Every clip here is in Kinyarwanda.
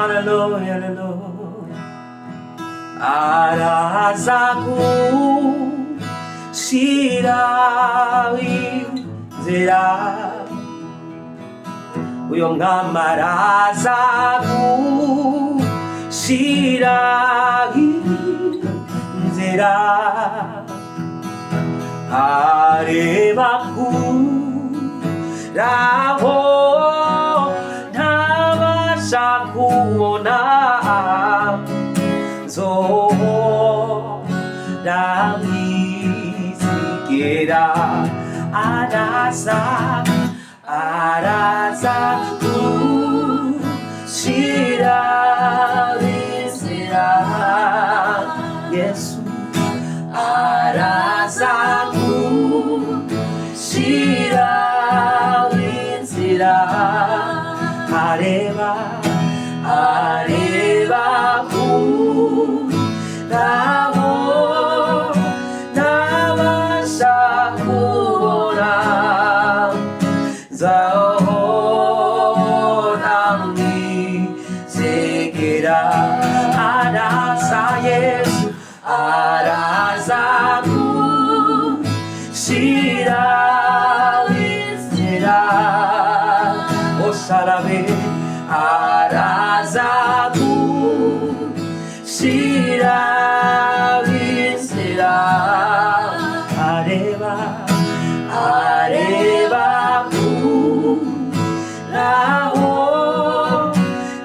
haleluya haleluya arazaku shirainzira uyo ngamarazaku shirainzira arebaku raho ntabasha kubona nzomwizigera araza gushira inzira Yesu araza gushira inzira areba nabo ntabasha kubona nzahora mwizegera araza Yesu araza gushira inzira osarabe araza gushira inzira areba naho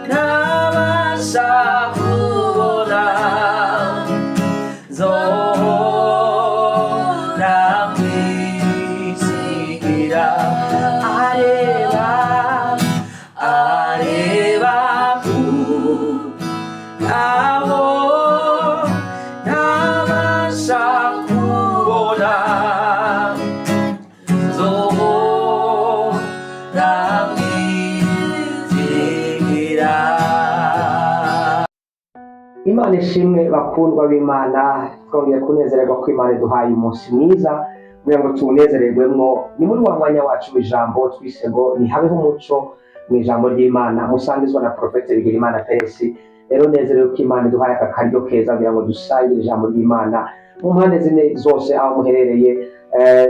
ntabasha kubona nzahora mwizigera areba naho ntabasha kubona nzahora mwizigera. Imana ishimwe bakundwa b'Imana, twongeye kunezererwa ko Imana iduhaye umunsi mwiza kugira ngo tuwunezererwemo. Ni muri wa mwanya wacu w'ijambo twise ngo nihabeho umuco mu ijambo ry'Imana, musangizwa na Profete Bigirimana Peresi. Rero nezerewe ko Imana iduhaye aka karyo keza kugira ngo dusangire ijambo ry'Imana mu mpande zine zose aho muherereye.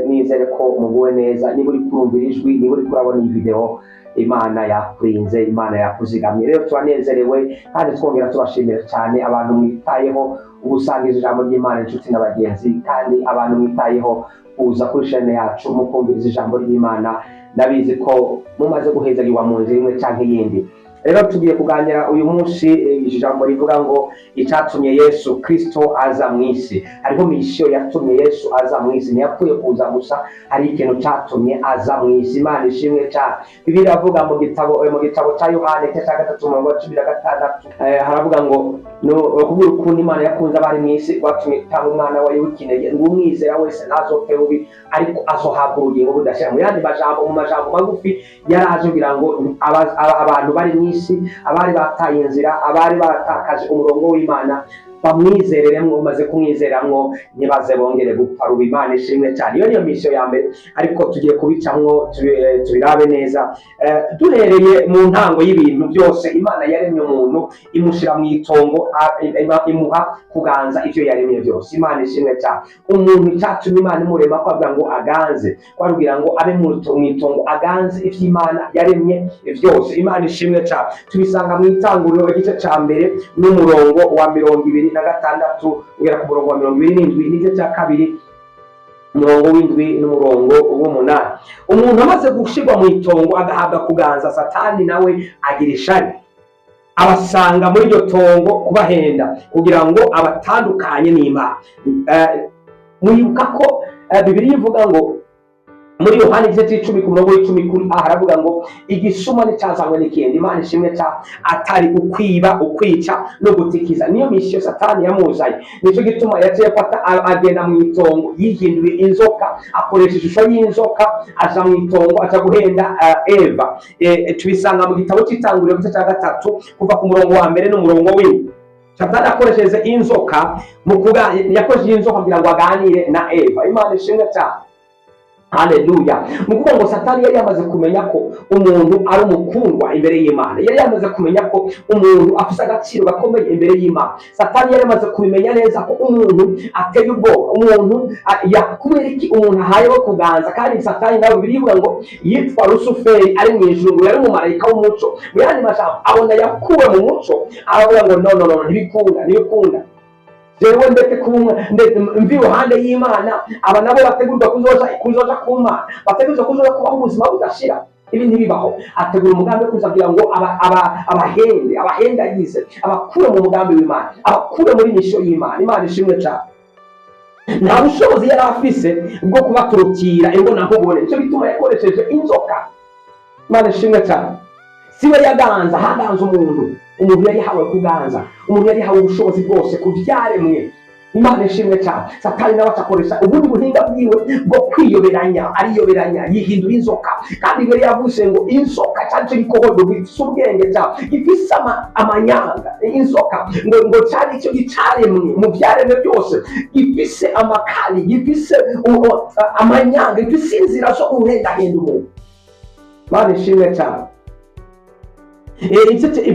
Nizere ko muguwe neza, niba uri kumvira ijwi, niba uri kurabona iyi video, Imana yakurinze, Imana yakuzigamye. Rero turanezerewe kandi twongera tubashimira cyane abantu mwitayeho ubusangiza ijambo ry'Imana inshuti n'abagenzi, kandi abantu mwitayeho kuza kuri chaine yacu mukumviriza ijambo ry'Imana. Ndabizi ko mumaze guhezagirwa mu nzira imwe cyangwa iyindi. Rero tugiye kuganira uyu munsi ijambo rivuga ngo icyatumye Yesu Kristo aza mu isi. Hariho mission yatumye Yesu aza mu isi, ntiyapfuye kuza gusa, hari ikintu cyatumye aza mu isi. Imana ishimwe cyane. Bibiliya avuga mu gitabo cya Yohana 3:16 haravuga ngo no kubura ukuntu Imana yakunze abari mu isi watumye itanga umwana wayo w'ikinege ngo umwizera wese ntazopfe bubi ariko azohabwa ubugingo budashira. Mu yandi majambo, mu majambo magufi yaraje kugira ngo abantu bari mu isi, abari bataye inzira, abari batakaje umurongo w'Imana bamwizereremwo, umaze kumwizeramwo ntibaze bongere gupfa. Ruba Imana ishimwe cyane. Iyo niyo mission ya mbere, ariko tugiye kubicamwo tubirabe neza. Duhereye mu ntango y'ibintu byose, Imana yaremye umuntu imushira mu itongo, imuha kuganza ivyo yaremye byose. Imana ishimwe cyane. Umuntu icyatumye Imana imurema kwavuga ngo aganze, kwarugira ngo abe mu itongo aganze ivy'Imana yaremye byose. Imana ishimwe cyane. Tubisanga mu Itanguriro igice ca mbere n'umurongo wa 26 ugera ku murongo wa 27, n'igice cya kabiri umurongo w'indwi n'umurongo w'umunani. Umuntu amaze gushirwa mu itongo agahabwa kuganza, Satani nawe agira ishari, abasanga muri iryo tongo kubahenda kugira ngo abatandukanye n'Imana. Mwibuka ko Bibiliya ivuga ngo muri Yohana 10:10 haravuga ngo igisuma n'icyazanywe n'ikindi. Imana ishimwe cyane. Atari ukwiba, ukwica no gutikiza. Niyo mission Satani yamuzanye. Nicyo gituma yaciye kwata agenda mu itongo, yihinduye inzoka, akoresha ishusho y'inzoka, aja mu itongo, aca guhenda Eva. Tubisanga mu gitabo cy'Itanguriro igice cya 3 kuva ku murongo wa 1 n'umurongo w'indwi. Satani akoresheje inzoka yakoresheje inzoka kugira ngo aganire na Eva. Imana ishimwe cyane. Haleluya. Ni ukuvuga ngo Satani yari yamaze kumenya ko umuntu ari umukundwa imbere y'Imana, yari yamaze kumenya ko umuntu afite agaciro gakomeye imbere y'Imana. Satani yari yamaze kubimenya neza ko umuntu ateye ubwoba, umuntu kubera iki umuntu ahayeho kuganza. Kandi Satani nawe birivuga ngo yitwa Lusuferi, ari mu ijuru, yari umumarayika w'umuco. Mu yandi majambo abona yakuwe mu muco, aravuga ngo no, ntibikunda jewe ndetse mvi iruhande y'Imana. Aba nabo bategurwa kuzoja ku Mana, bategurwa kuzoja kubaho ubuzima budashira. Ibi ntibibaho. Ategura umugambi wo kuzagira ngo abahendagize, abakure mu mugambi w'Imana, abakure muri misho y'Imana. Imana ishimwe cyane. Nta bushobozi yari afise bwo kubaturukira imbonankubone, nicyo bituma yakoresheje inzoka. Imana ishimwe cyane. Siwe yaganza, haganza umuntu yari hawe kuganza, umuntu yari hawe ubushobozi bwose ku byaremwe. Imana ishimwe cyane. Satani nawe akoresha ubundi buhinga bwiwe bwo kwiyoberanya, ariyoberanya yihindura inzoka. Kandi yari yavuze ngo inzoka cyane cyo gikoko gifite ubwenge cyane, gifite amanyanga. Inzoka ngo cyane icyo gicaremwe mu byaremwe byose, gifite amakali, gifite amanyanga, gifite inzira zo guhendahenda umuntu. Imana ishimwe cyane.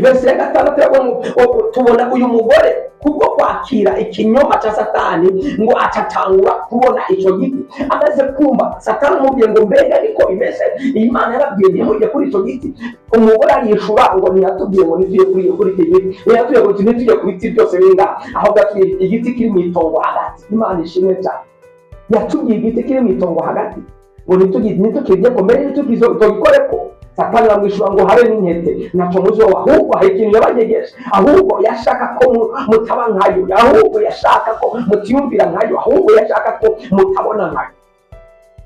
Verse ya 6 tubona uyu mugore kubwo kwakira ikinyoma cya Satani ngo acatangura kubona icyo giti. Amaze kumva Satani amubwiye ngo mbega ariko bimeze, Imana yarabwiye ngo kuri icyo giti. Umugore arishura ngo ntiyatubwiye ngo nivye kuri iki giti, ntiyatubwiye ngo tujye ku biti byose binga, aho gatuye igiti kiri mu itongo hagati. Imana ishimwe cyane. Yatubwiye igiti kiri mu itongo hagati ngo nitukirye ko mbere tugikoreko. Satani bamwishura ngo habe n'intete naco muzoba, ahubwo hari ikintu yabanyegeje, ahubwo yashaka ko mutaba nkayo, ahubwo yashaka ko mutiyumvira nkayo, ahubwo yashaka ko mutabona nkayo.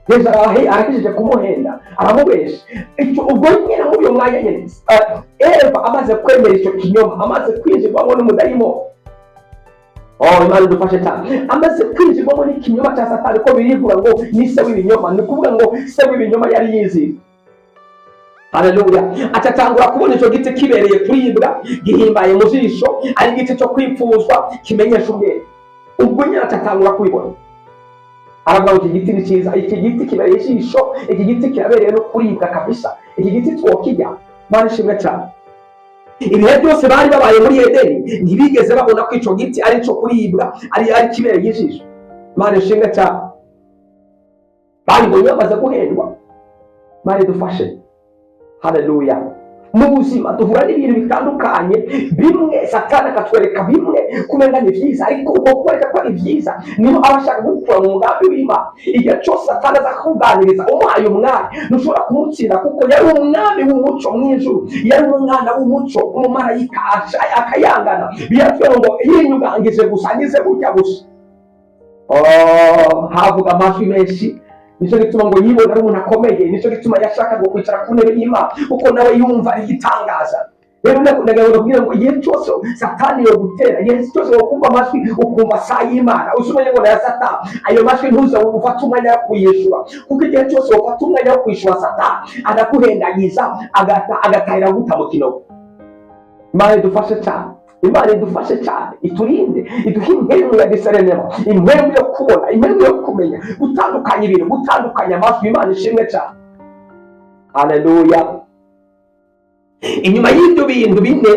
Yesu arahishije kumuhenda, aramubesha. Icyo ubwo nyine muri uyo mwanya nyine Eva amaze kwemera icyo kinyoma, amaze kwinjirwamo n'umudayimo. Imana idufashe cyane. Amaze kwinjirwamo n'ikinyoma cya Satani, ko birivuga ngo ni se w'ibinyoma, ni kuvuga ngo se w'ibinyoma yari yiziye. Haleluya. Acatangura kubona icyo giti kibereye kuribwa, gihimbaye mu jisho, ari igiti cyo kwipfuzwa, kimenyesha ubwenge. Ubwo nyine acatangura kubibona, aravuga ngo iki giti ni cyiza, iki giti kibereye ijisho, iki giti kirabereye no kuribwa kabisa, iki giti twokirya. Imana ishimwe cyane. Ibihe byose bari babaye muri Edeni ntibigeze babona ko icyo giti ari cyo kuribwa, ari kibereye ijisho. Imana ishimwe cyane. Babibonye bamaze guhendwa. Imana idufashe. Haleluya. Mu buzima duhura n'ibintu bitandukanye, bimwe Satani akatwereka bimwe kumenya ni byiza, ariko uko kwereka ko ari byiza niho abashaka gukura mu mugambi w'Imana. Igihe cyose Satani aza kuganiriza umuhaye umwanya, ntushobora kumutsinda, kuko yari umwami w'umuco mw'ijuru, yari umwana w'umuco, umumarayika akayangana. Biratwereka ngo yinyugangije gusa, agize gutya gusa, havuga amajwi menshi. Nicyo gituma ngo yibona ari umuntu akomeye, nicyo gituma yashaka ngo kwicara ku ntebe y'Imana, kuko nawe yumva ari igitangaza. Rero ndagahora kubwira ngo igihe cyose Satani yo gutera, igihe cyose ukumva amajwi ukumva saa y'Imana, usumenye ngo na Satani ayo majwi ntuza ufata umwanya wo kuyishura, kuko igihe cyose ufata umwanya wo kwishura Satani anakuhendagiza agatahira guta mu kinogo. Imana idufashe cyane. Imana idufashe cyane, iturinde, iduhe impemu ya discernment, impemu yo kubona, impemu yo kumenya, gutandukanya ibintu, gutandukanya amajwi. Imana ishimwe cyane. Haleluya. Inyuma y'ibyo bintu bine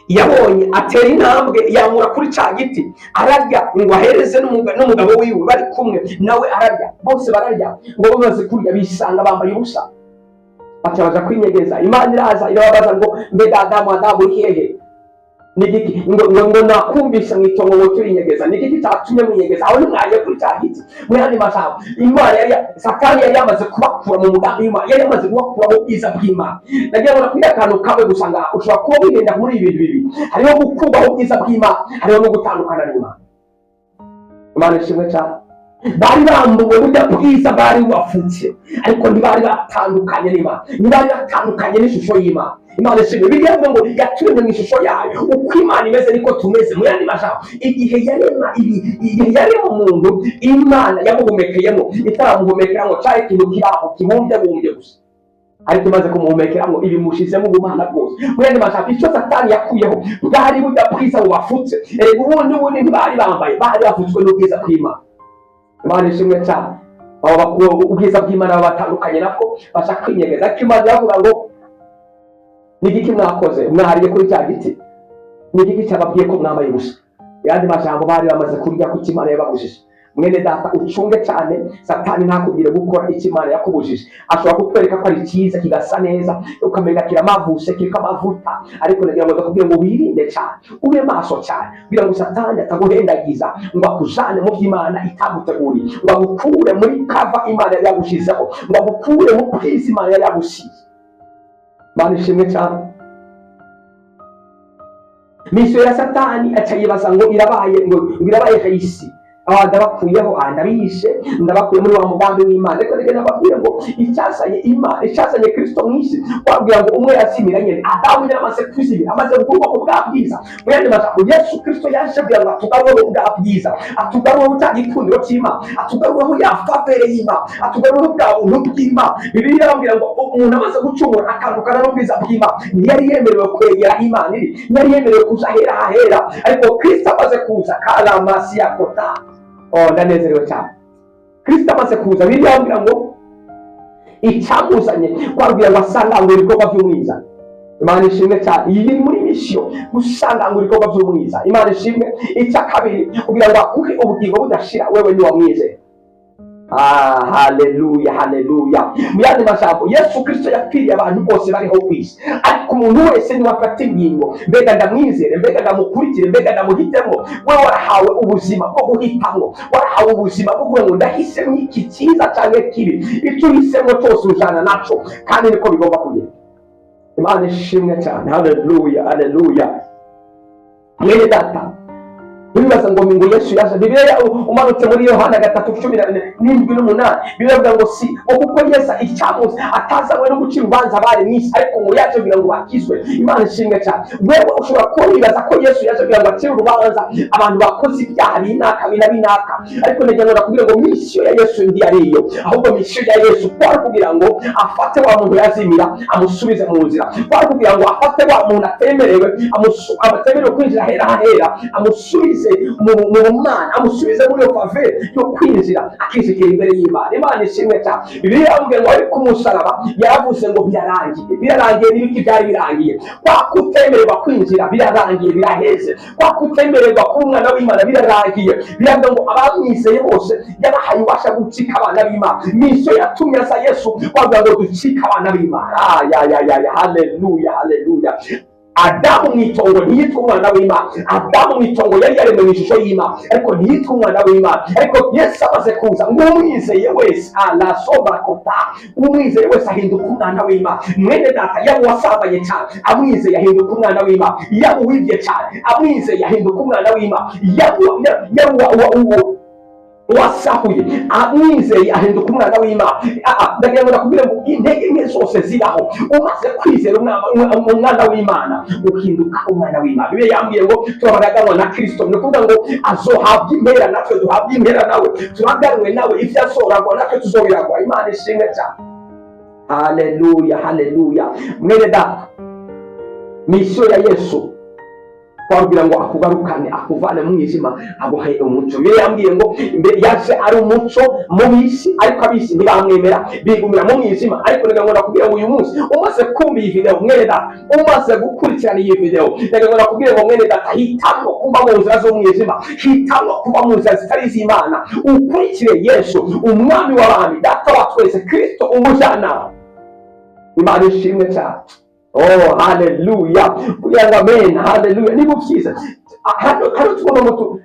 yabonye, atera intambwe yamura kuri cya giti, ararya ngo ahereze n'umugabo wiwe bari kumwe nawe, ararya, bose bararya. Ngo bamaze kurya bisanga bambaye ubusa, bacabaza kwinyegeza. Imana iraza irababaza ngo mbega Adamu uri hehe? Nigiki ngo nakumvise mwitongo ngo turinyegeza, nigiki cyatumye mwinyegeza? Aho nimwaje kuri cya giti. Mwihani mashaho, Imana Satani yari yamaze kubakura mu mugambi w'Imana, yari yamaze kubakura mu bwiza bw'Imana. Nagira ngo kuri akantu kabe gusanga ushobora kuba wigenda muri ibi bintu bibi, hariho gukubaho ubwiza bw'Imana, hariho no gutandukana n'Imana. Imana ishimwe cyane. Bari bambuwe burya bwiza bari bafutse, ariko ntibari batandukanye n'Imana, ntibari batandukanye n'ishusho y'Imana. Imana ishimwe. Bibiliya ivuga ngo yaturemye mu ishusho yayo, uko Imana imeze niko tumeze. Mu yandi majambo, igihe yarema umuntu, Imana yamuhumekeyemo, itaramuhumekeramo cyari ikintu kiraho kibumbye gusa, ariko imaze kumuhumekeramo ibimushizemo ubumana bwose. Mu yandi majambo, icyo Satani yakuyeho bwari burya bwiza bubafutse. Ubundi ntibari bambaye, bari bafutswe n'ubwiza bw'Imana. Imana ishimwe cyane. abo bakuru ubwiza bw'Imana batandukanye nako bashaka kwinyegeza, ariko Imana yavuga ngo ni igiki mwakoze mwariye kuri cya giti, ni igiki cyababwiye ko mwambaye ubusa. Yandi majambo bari bamaze kurya ku Imana yababujije. Mwene data ucunge cyane Satani ntakubwire gukora icyo Imana yakubujije. Ashobora kutwereka ko ari cyiza kigasa neza ukamenya kiramavuse kiriko amavuta, ariko nagira ngo ndakubwire ngo wirinde cyane, ube maso cyane kugira ngo Satani ataguhendagiza ngo akujane mu by'Imana itaguteguriye, ngo agukure muri kava Imana yagushizeho, ngo agukure mu kwisi Imana yagushize. Imana ishimwe cyane. Misiyo ya Satani aca yibaza ngo irabaye hayisi, ndabakuyeho ndabishe, ndabakuye muri wa mugambi w'Imana. Ariko reka nababwire ngo icyazanye Imana, icyazanye Kristo mwisi, wabwira ngo umwe yazimira nyene, Adamu yaramaze kwizimira, amaze gukurwa mu bwa bwiza. Mwene majambo Yesu Kristo yaje kugira ngo atugarure ubwa bwiza, atugarure cya gikundiro cy'Imana, atugarure ya favere y'Imana, atugarure bwa buntu bw'Imana. Bibiliya irambwira ngo umuntu amaze gucumura akandukana n'ubwiza bw'Imana, ntiyari yemerewe kwegera Imana, ntiyari yemerewe kuza ahera, ariko Kristo amaze kuza karamasi yakota. Ndanezerewe cyane. Kristo amaze kuza, Bibiliya irambwira ngo icyamuzanye kwabwira ngo asangangura ibikorwa by'umwiza. Imana ishimwe cyane. Iyi muri misiyo gusangangura ibikorwa by'umwiza. Imana ishimwe. Icya kabiri kugira ngo akuhe ubugingo budashira, wewe ni wamwizeye. Haleluya, haleluya. Muyandi majambo Yesu Kristo yapfiriye abantu bose bariho kwisi, ariko umuntu wese ni wafata ingingo, mbega ndamwizere, mbega ndamukurikire, mbega ndamuhitemo. Wewe warahawe ubuzima bwo guhitamo, warahawe ubuzima bwo kuvuga ngo ndahisemo iki cyiza cyangwa kibi, icyo uhisemo cyose ujana naco, kandi niko bigomba kugenda. Imana ishimwe cyane. Haleluya, haleluya. Mwene data bibaza ngo mingo Yesu yaje. Bibiliya umanutse muri Yohana 3:17 bivuga ngo si kuko Yesu icyamuze atazanywe no gucira ubanza bari mwisi, ariko ngo yaje kugira ngo bakizwe. Imana ishimwe cyane. Wewe ushobora kubibaza ko Yesu yaje kugira ngo acire urubanza abantu bakoze ibyaha binaka, ariko nagira ngo nakubwire ngo misiyo ya Yesu ndi ariyo, ahubwo misiyo ya Yesu kwari kugira ngo afate wa muntu yazimira amusubize mu nzira, kwari kugira ngo afate wa muntu atemerewe amutemerewe kwinjira ahera amusubize mu Mana, amusubize muri iyo favere yo kwinjira akishikira imbere y'Imana. Imana ishimwe cyane. Bibiliya yambwiye ngo ari ku musaraba yaravuze ngo birarangiye n'ibiki byari birangiye. Kwa kutemererwa kwinjira birarangiye, biraheze. Kwa kutemererwa kuba umwana w'Imana birarangiye. Biravuga ngo abamwizeye bose yabahaye ubasha gucika abana b'Imana. Misiyo yatumye aza Yesu wavuga ngo ducika abana b'Imana. Haleluya, haleluya. Adamu mwitongo ntiyitwa umwana w'Imana. Adamu mwitongo yari yaremwe mu ishusho y'Imana, ariko ntiyitwa umwana w'Imana. Ariko Yesu amaze kuza ngo umwizeye wese arasobakota, umwizeye wese ahinduka umwana w'Imana. Mwene data yaba wasambanye cyane, amwizeye ahinduka umwana w'Imana. Yaba uwibye cyane, amwizeye ahinduka umwana w'Imana. Yaba wasahuye, amwizeye ahinduka umwana w'Imana. Ndagira ngo nakubwire ngo intege nke zose ziraho umaze kwizera umwana w'Imana uhinduka umwana w'Imana. Bibiliya yambwiye ngo turabaraganwa na Kristo, ni ukuvuga ngo azohabwa impera, natwe duhabwa impera nawe, turaganwe nawe, ibyo azoragwa natwe tuzobiragwa. Imana ishimwe cyane. Haleluya, haleluya. Mwene data, misiyo ya Yesu kwabwira ngo akugarukane, akuvane mu mwijima, aguhe umuco. Bibiliya yambwiye ngo yaje ari umuco mu bisi, ariko abisi ntibamwemera, bigumira mu mwijima. Ariko ndagira ngo nakubwire ngo uyu munsi umaze kumva iyi video, mwene data, umaze gukurikirana iyi video, ndagira ngo nakubwire ngo mwene data, hitamo kuba mu nzira z'umwijima, hitamo kuba mu nzira zitari iz'Imana, ukurikire Yesu, umwami w'abami, data wa twese, Kristo umujyanama. Imana ishimwe cyane. Haleluya. Kugira ngo amen. Haleluya. Niba ubyiza hano tugomba ngo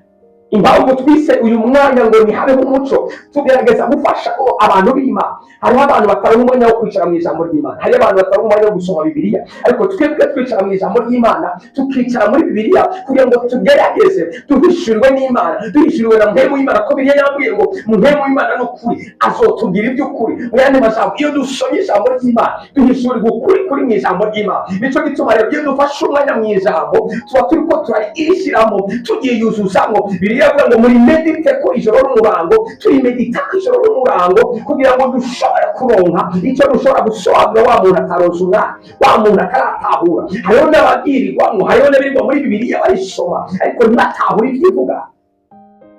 impamvu twise uyu mwanya ngo ni habeho umuco, tugerageza gufasha abantu b'Imana. Hariho abantu bataronka umwanya wo kwicara mu ijambo ry'Imana, hari abantu bataronka umwanya wo gusoma Bibiliya, ariko twebwe twicara mu ijambo ry'Imana, tukicara muri Bibiliya kugira ngo tugerageze duhishurwe n'Imana, duhishurwe na mpemu y'Imana. Ko Bibiliya yambwiye ngo mpemu y'Imana ni ukuri, azotubwira iby'ukuri. Mu yandi majambo, iyo dusomye ijambo ry'Imana duhishurirwa ukuri kuri mu ijambo ry'Imana. Nicyo gituma rero iyo dufashe umwanya mu ijambo, tuba turiko turarishyiramo, tugiye yuzuzamo. Yavuga ngo muri medite ko ijoro n'umurango, turi medita ko ijoro n'umurango kugira ngo dushobore kuronka icyo dushobora gusobanura wa muntu ataronse umwanya, wa muntu ataratahura. Hariho n'ababwirirwamo, hariho n'abirirwa muri Bibiliya barisoma ariko ntibatahura ibyo ivuga.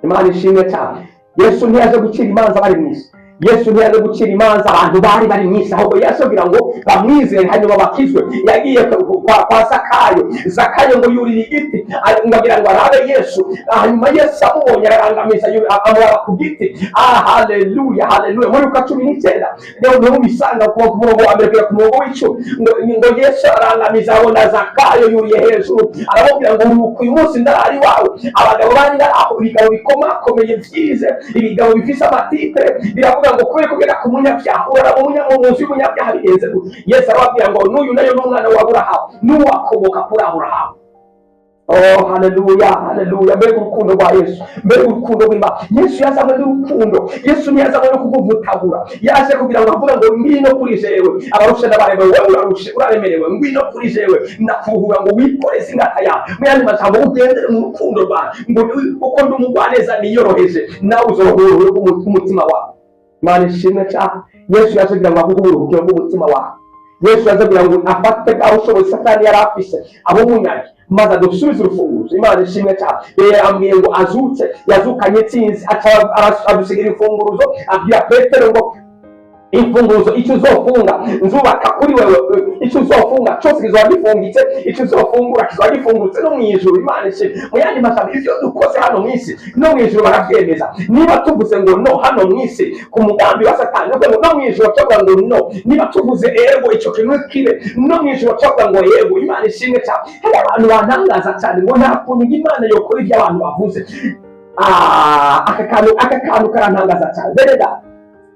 Imana ishimwe cyane. Yesu ntiyaje gucira imanza bari mu isi, Yesu ntiyaje gucira imanza abantu bari mu isi, ahubwo Yesu agira ngo bamwizere hanyuma bakizwe. Yagiye kwa Zakayo ngo yurire igiti ngo agira ngo arabe Yesu, hanyuma Yesu amubonye ararangamiza amuraba ku giti. Haleluya, haleluya. Muri Luka 19 rero niho bisanga ku murongo wa mbere kugera ku murongo w'10 ngo Yesu arangamiza abona Zakayo yuriye hejuru, aramubwira ngo uyu munsi ndarari wawe. Abagabo bari aho, ibigabo bikomakomeye byize, ibigabo bifise amatitre, biravuga ngo kubera kugera ku munyabyaha uraraba munsi y'umunyabyaha bigenze gute. Yesu arababwira ngo n'uyu nayo n'umwana wa Aburahamu, n'uwakomoka kuri Aburahamu. Oh, haleluya, haleluya. Mbega urukundo rwa Yesu, mbega urukundo rw'Imana. Yesu yazanywe n'urukundo. Yesu ntiyazanywe no kukuvutagura, yaje kugira ngo avuga ngo ngwino kuri jewe abarusha n'abaremewe, wewe urarushe uraremerewe, ngwino kuri jewe ndakuhura ngo wikoreze ingata yawe. Mu yandi magambo ugendere mu rukundo rwawe, ngo uko ndi umugwaneza niyoroheje nawe uzoroherwe umutima wawe. Imana ishimwe cyane. Yesu yaje kugira ngo akuhura ubugingo bw'umutima wawe. Yesu yaje kugira ngo afate aho ushoboye Satani yari afise abo munyage, maze adusubize urufunguzo. Imana ishimwe cyane. Rero ambwiye ngo azutse, yazukanye itsinzi, adusigira imfunguruzo, abwira Petero ngo imfunguzo icyo uzofunga nzubaka kuri wewe, icyo uzofunga cyose kizoba gifungitse, icyo uzofungura kizoba gifungutse no mu ijuru. Imana ishimwe. Mu yandi magambo ibyo dukoze hano mu isi no mu ijuru barabyemeza. Niba tuvuze ngo no hano mu isi ku mugambi wa Satani, no mu ijuru cyavuga ngo no. Niba tuvuze ego icyo kintu kibe, no mu ijuru cyavuga ngo yego. Imana ishimwe cyane. Hari abantu bantangaza cyane ngo nta kuntu Imana yokora ibyo abantu bavuze. Aka kantu karantangaza cyane. Bereda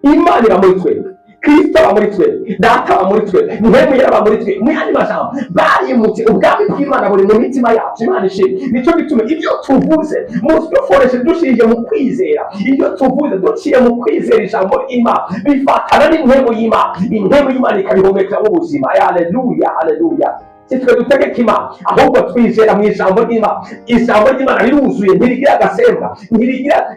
Imana ira muri twebwe, Kristo aba muri twebwe, Data aba muri twebwe, Mpemu aba muri twebwe. Mu yandi magambo barimutse, ubwami bw'Imana buri mu mitima yacu. Imana ishimwe. Nicyo gituma ibyo tuvuze dukoreshe dushingiye mu kwizera, ibyo tuvuze duciye mu kwizera ijambo ry'Imana bifatana n'impemu y'Imana, impemu y'Imana ikabihumekera mu buzima. Haleluya, haleluya. Sitwe dutegeka Imana, ahubwo twizera mu ijambo ry'Imana. Ijambo ry'Imana riruzuye, ntirigira agasembwa, ntirigira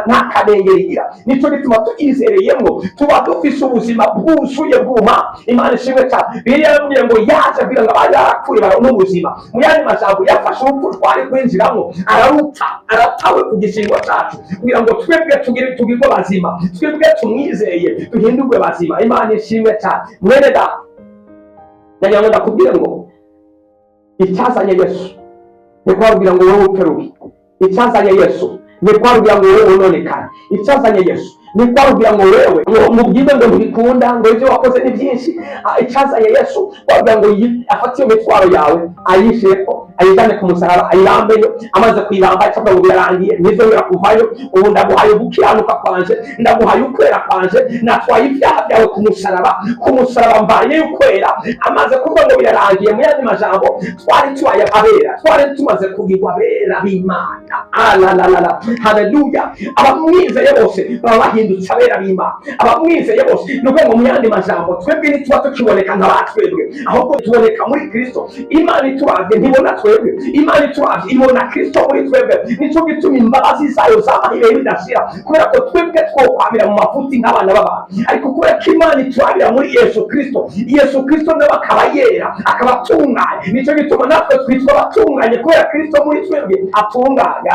nta kanenge rigira. Nicyo gituma tuyizereyemo tuba dufise ubuzima bwuzuye bw'Imana. Imana ishimwe cyane. Bibiliya yavuze ngo yaje kugira ngo abari barapfuye baronke ubuzima. Mu yandi magambo yafashe urupfu twari kwinjiramo, aratawe ku gishingo cyacu kugira ngo twebwe tugirwe bazima, twebwe tumwizeye duhindurwe bazima. Imana ishimwe cyane. Mwene data, ndagira ngo ndakubwire ngo icyazanye Yesu ni kubabwira ngo wowe uperuke. Icyazanye Yesu ni kubabwira ngo wowe unonekane. Icyazanye Yesu ni kubabwira ngo wewe mubwire ngo ntibikunda, ngo ibyo wakoze ni byinshi. Icyazanye Yesu kubabwira ngo afate iyo mitwaro yawe ayisheko, ayijyane ku musaraba, ayirambeyo. Amaze kuyiramba cyangwa ngo birarangiye, ntizongera kuvayo. Ubu ndaguhaye gukiranuka kwanje, ndaguhaye ukwera kwanje. Natwaye ibyaha byawe ku musaraba mbaye ukwera. Amaze kuvuga ngo birarangiye, mu yandi majambo twari tubaye abera, twari tumaze kugirwa abera b'Imana. Haleluya. Abamwizeye bose baba bahindutse abera b'Imana. Abamwizeye bose ni ukuvuga ngo mu yandi majambo twebwe ntituba tukiboneka nk'abatwebwe, ahubwo tuboneka muri Kristo. Imana ituravye ntibona twebwe, Imana ituravye ibona Kristo muri twebwe. Nicyo gituma imbabazi zayo zamahirwe bidashira, kubera ko twebwe twokwamira mu mafuti nk'abana b'abantu, ariko kubera ko Imana iturabira muri Yesu Kristo. Yesu Kristo nawe akaba yera, akaba atunganye. Nicyo gituma natwe twitwa abatunganye kubera Kristo muri twebwe atunganye.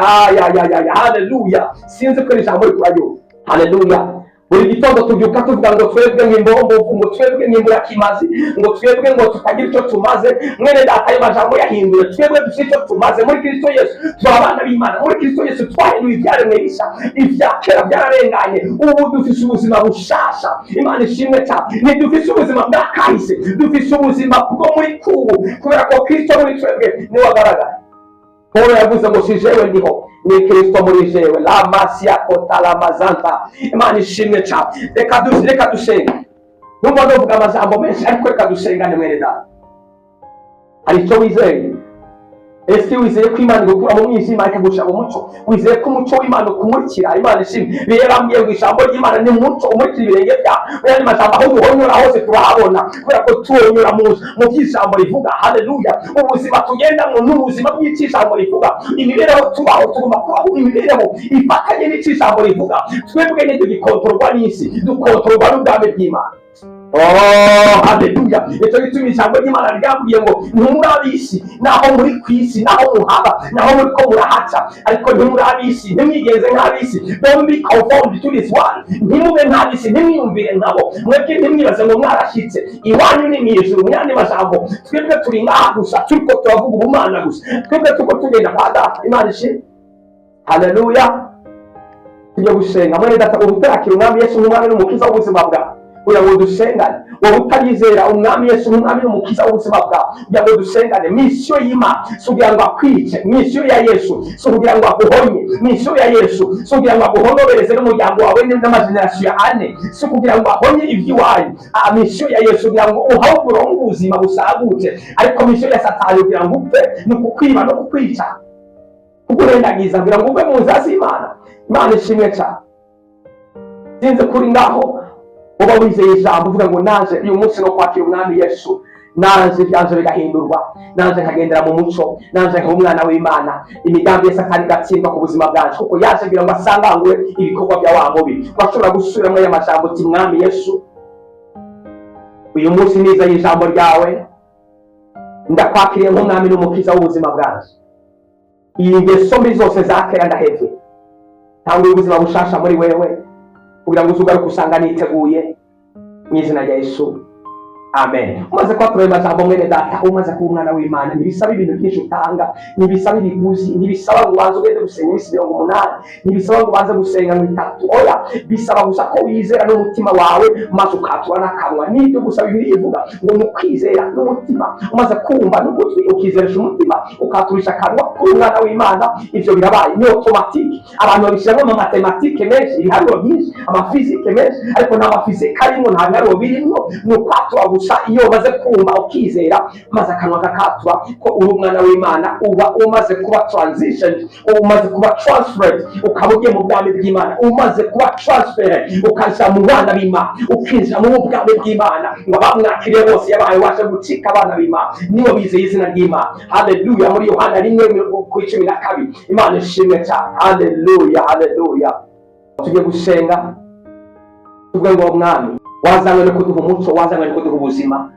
Haleluya. Sinzi ko ijambo rikurayo. Haleluya. Buri gitondo tubyuka tuvuga ngo twebwe nk'imbombo, ngo twebwe nk'imburakimazi, ngo twebwe ngo tutagira icyo tumaze. Mwene data ayo majambo yahinduye. Twebwe dufite icyo tumaze muri Kristo Yesu. Turi abana b'Imana muri Kristo Yesu. Twahinduye ibyaremwe bishya, ibya kera byararenganye. Ubu dufite ubuzima bushasha. Imana ishimwe cyane. Ntidufite ubuzima bwakahise, dufite ubuzima bwo muri kubu, kubera ko Kristo muri twebwe niwe agaragara. Paulo yavuze ngo si jewe ndiho, ni Kristo muri jewe. La masia kota la mazanta. Imana ishimwe cyane. Reka dusenga. Numva ndavuga amajambo menshi, ariko reka dusengane mwene data. Hari icyo wizeye? Ese wizeye ko Imana igukura mu mwijima ikagushyira mu mucyo? Wizeye ko umucyo w'Imana ukumurikira? Imana ishimwe. Rero ambwiye ngo ijambo ry'Imana ni umucyo umurikira ibirenge byawe. Mu yandi majambo aho duhonyora hose turahabona, kubera ko tuhonyora mu by'ijambo rivuga. Haleluya. Ubuzima tugendamo n'ubuzima bw'ijambo rivuga. Imibereho tubaho tugomba kubaho imibereho ifatanye n'ijambo rivuga. Twebwe ntitugikontorwa n'isi, dukontorwa n'ubwami bw'Imana. Oh, haleluya. Icyo gituma ijambo ry'Imana ryambwiye ngo ntimuri ab'isi naho muri ku isi, naho muhaba, naho muri ko murahaca, ariko ntimuri ab'isi, ntimwigenze nk'ab'isi. Don't be conformed to this world. Ntimube nk'ab'isi, ntimwiyumvire nkabo. Mwebwe ntimwibaze ngo mwarashyitse, iwanyu ni mu ijuru. Mu yandi majambo, twebwe turi ngaha gusa, turiko turavuga ubumana gusa, twebwe turiko tugenda kwa Data. Imana ishimwe. Haleluya. Tujye gusenga. Mwene Data, ubutakira umwami Yesu nk'umwami n'umukiza w'ubuzima bwawe, kugira ngo dusengane. Wowe utarizera umwami Yesu nk'umwami n'umukiza w'ubuzima bwawe, kugira ngo dusengane. Misiyo y'Imana si kugira ngo akwice, misiyo ya Yesu si kugira ngo aguhonye, misiyo ya Yesu si kugira ngo aguhonobereze n'umuryango wawe n'amajenerasiyo ane, si kugira ngo ahonye iby'iwanyu. Misiyo ya Yesu kugira ngo uhawe uburongo ubuzima busagutse, ariko misiyo ya Satani kugira ngo upfe, ni ukukwiba no kukwica, kukurendagiza kugira ngo uve mu nzira z'Imana. Imana ishimwe cyane. Sinzi kuri ngaho uba wizeye ijambo uvuga ngo naje uyu munsi no kwakira umwami Yesu, naje byanze bigahindurwa, naje nkagendera mu muco, naje nkaba umwana w'Imana, imigambi ya Satani igatsindwa ku buzima bwanjye, kuko yaje kugira ngo asangangure ibikorwa bya wa mubi. Urashobora gusubiramo aya majambo uti mwami Yesu, uyu munsi nizeye ijambo ryawe, ndakwakiriye nk'umwami n'umukiza w'ubuzima bwanjye. Iyi ngeso mbi zose za kera ndahevye, tanga ubuzima bushasha muri wewe, kugira ngo uzugaruke usanga niteguye mu izina rya Yesu. Amen. Umaze kwatura amajambo mwene Data, umaze kuba umwana w'Imana, ntibisaba ibintu byinshi utanga, ntibisaba ibiguzi, ntibisaba ngo ubanze ugende gusenga iminsi 80, ntibisaba ngo ubanze gusenga ngo 3. Oya, bisaba gusa ko wizera n'umutima wawe, maze ukatura n'akanwa. Nibyo gusa Bibiliya ivuga ngo ni ukwizera n'umutima. Umaze kumva n'ugutwi ukizeresha umutima, ukaturisha akanwa kuri umwana w'Imana, ivyo birabaye ni automatique. Abantu babishyiramo amatematike menshi, ibiharuro byinshi, amafizike menshi, ariko nta mafizike arimo, nta biharuro birimo, ni ukwatura gusa. Iyo umaze kumva ukizera, maze akanwa kakatura ko uri umwana w'Imana, uba umaze kuba transition, umaze kuba transferred, ukaba ugiye mu bwami bw'Imana, umaze kuba transferred, ukaja mu bana b'Imana, ukinjira mu bwami bw'Imana. Ngo abamwakiriye bose yabaye waje gucika abana b'Imana, nibo bizeye izina ry'Imana. Haleluya. Muri Yohana 1:12. Imana ishimwe cyane. Haleluya, haleluya. Tugiye gusenga, tuvuge ngo mwami, wazanywe no kuduha umuco, wazanywe no kuduha ubuzima,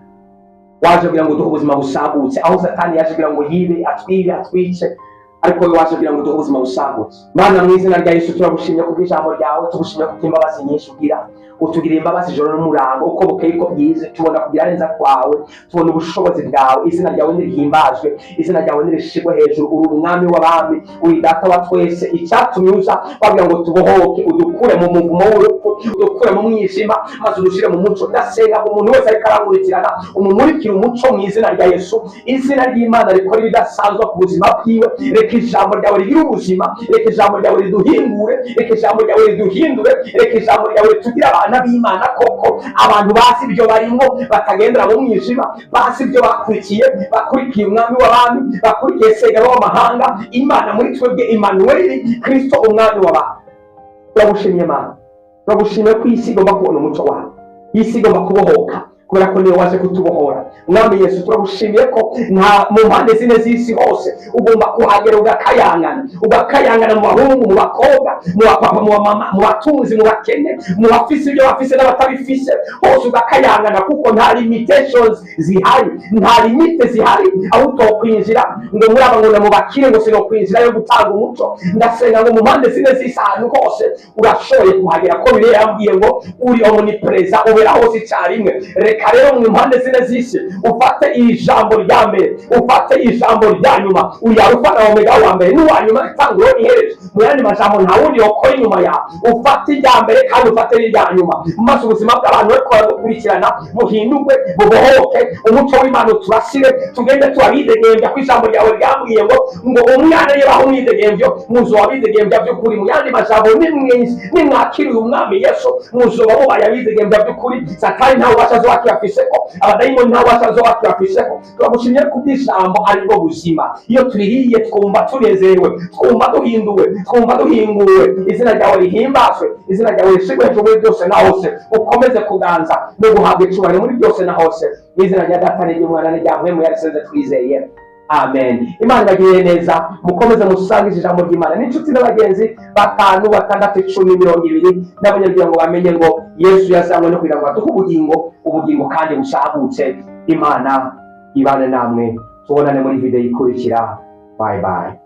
waje kugira ngo duhe ubuzima busagutse. Aho Satani yaje kugira ngo yibe, atwibe, atwice, ariko wowe waje kugira ngo duhe ubuzima busagutse. Mana, mu izina rya Yesu turagushimye kubw'ijambo ryawe, tugushimye kubw'imbabazi nyinshi ugira, utugirira imbabazi ijoro n'umurango, uko bukeye ko byize, tubona kugira neza kwawe, tubona ubushobozi bwawe. Izina ryawe nirihimbazwe, izina ryawe nirishigwe hejuru. Uri umwami w'abami, uri Data wa twese. Icyatumye uza wagira ngo tubohoke, udukure mu muvumo w'urupfu, udukure mu mwijima, maze udushire mu muco. Ndasenga umuntu wese ariko arankurikirana, umumurikire umuco mu izina rya Yesu. Izina ry'Imana rikora ibidasanzwe ku buzima bwiwe. Reka ijambo ryawe rigire ubuzima, reka ijambo ryawe riduhingure, reka ijambo ryawe riduhindure, reka ijambo ryawe ritugire abana b'Imana koko, abantu bazi ibyo barimo, batagendera mu mwijima, bazi ibyo bakurikiye, bakurikiye umwami w'abami, bakurikiye Sega w'amahanga, Imana muri twebwe, Emmanuel, Kristo umwami w'abantu. Turagushimye Mana, turagushimye ko isi igomba kubona umuco wawe, isi igomba kubohoka, kubera ko niwe waje kutubohora. Mwami Yesu, turagushimiye ko nta mu mpande zine z'isi hose ugomba kuhagera ugakayangana mu bahungu, mu bakobwa, mu bapapa, mu bamama, mu batunzi, mu bakene, mu bafise ibyo bafise n'abatabifise, hose ugakayangana, kuko nta limitations zihari, nta limite zihari aho utokwinjira ngo muri aba ngo mu bakire ngo sino kwinjira yo gutanga umuco. Ndasenga ngo mu mpande zine z'isi ahantu hose urashoboye kuhagera, ko Bibiliya yambwiye ngo uri omnipresent, ubera hose icyarimwe. Reka rero mu mpande zine z'isi ufate ijambo rya mbere, ufate ijambo rya nyuma, uri Alufa na Omega, wa mbere n'uwa nyuma, itangiriro n'iherezo. Mu yandi majambo nta wundi yokora inyuma yawe. Ufate irya mbere kandi ufate n'irya nyuma, maze ubuzima bw'abantu bariko baradukurikirana buhindurwe, bubohoke, umuco w'Imana turasire, tugende turabidegembya ko ijambo ryawe ryambwiye ngo umwana yebaho umwidegembyo, muzoba abidegembya by'ukuri. Mu yandi majambo nimwakiriye umwami Yesu, muzoba mubaye abidegembya by'ukuri. Satani ntawe ubasha azowakiyafiseko, abadayimoni ntawe ubasha azowakiyafiseko. Turagushimye ku bw'ijambo ari bwo buzima. Iyo tuririye twumva tunezerewe, twumva duhinduwe, twumva duhinguwe. Izina ryawe rihimbazwe, izina ryawe rishigwe hejuru muri byose na hose. Ukomeze kuganza no guhabwa icubahiro muri byose na hose. Izina rya Data n'Umwana n'irya Mpwemu yarisenze twizeye. amen. Imana ibagirire neza, mukomeze musangize ijambo ry'Imana n'inshuti n'abagenzi 5, 6, 10, 20 n'abanyagira ngo bamenye ngo Yesu yazanywe no kugira ngo aduhe ubugingo kandi busagutse. Imana ibane namwe, tubonane muri video ikurikira. Bye bye.